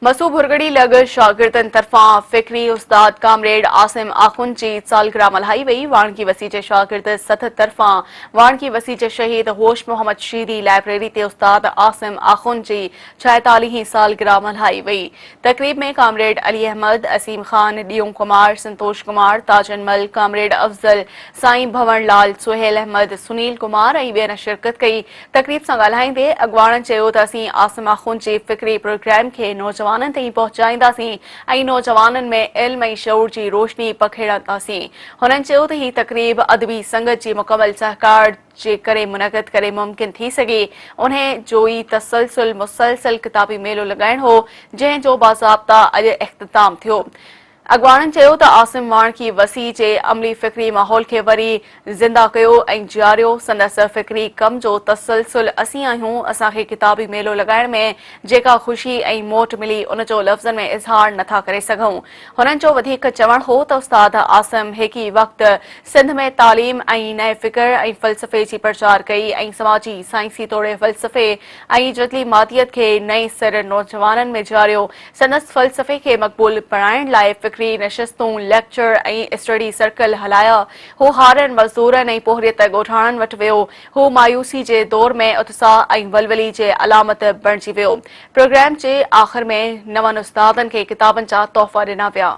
मसू ڀرڳڙي लॻ शागिर्दनि तरफ़ां फ़िक्री उस्ताद क़ामरेड आसिम आखुंद जी सालगره मल्हाई वई। वाणकी वसी जे शागिर्द सथ तरफ़ां वाणकी वसी जे शहीद होश मोहम्मद शीरी लाइब्रेरी ते उस्ताद आसिम आखुंद जी 46वीं सालगره मल्हाई वई। तक़रीब में क़ामरेड अली अहमद, असीम खान, ॾियूं कुमार, संतोष कुमार, ताजनमल, क़ामरेड अफ़ज़ल, साईं भंवर लाल, सुहेल अहमद, सुनील कुमार ऐं ॿियनि शिरकत कई। तक़रीब सां ॻाल्हाईंदे अॻवाणनि चयो त असीं आसिम आखुंद जे फ़िक्री प्रोग्राम खे नौजवाननि ताईं पहुचाईंदासीं ऐं नौजवाननि में इल्म ऐं शऊर जी रोशनी पखेड़ंदासीं। हुननि चयो त ही तक़रीब अदबी संगत जी मुकमल सहकार जे करे मुनक़द करे मुमकिन थी सघे। उन्हें जो ई मुसलसल किताबी मेलो लॻाइणु हो, जंहिं जो बाज़ाब्ता अॼु इख़्तिताम थियो। अॻवाणनि चयो त आसिम वाणकी वसी जे अमली फ़िक्री माहौल खे वरी ज़िंदा कयो ऐं जियारियो। संदसि फ़िक्री कम जो तसलसल असीं आहियूं। असांखे किताबी मेलो लॻाइण में जेका ख़ुशी ऐं मोट मिली उन जो लफ़्ज़नि में इज़हार नथा करे सघूं। हुननि जो वधीक चवणु हो त उस्ताद आसिम हिकु ई वक़्तु सिंध में तालीम ऐं नए फ़िक्र ऐं फ़लसफ़े जी प्रचार कई ऐं समाजी साइंसी तोड़े फ़लसफ़े ऐं जदली मादियत खे नए सिर नौजवाननि में जियारियो। संदसि फ़लसफ़े खे मक़बूल बणाइण लाइ फ़िक्री नशिस्तूं, लेक्चर ऐं स्टडी सर्कल हलाया। हू हारनि मज़दूरनि ऐं पोहरियत ॻोठाणनि वटि वियो। हू मायूसी जे दौर में उत्साह ऐं वलवली जे अलामत बणिजी वियो। प्रोग्राम जे आख़िर में नवनि उस्तादनि खे किताबनि जा तोहफ़ा ॾिना विया।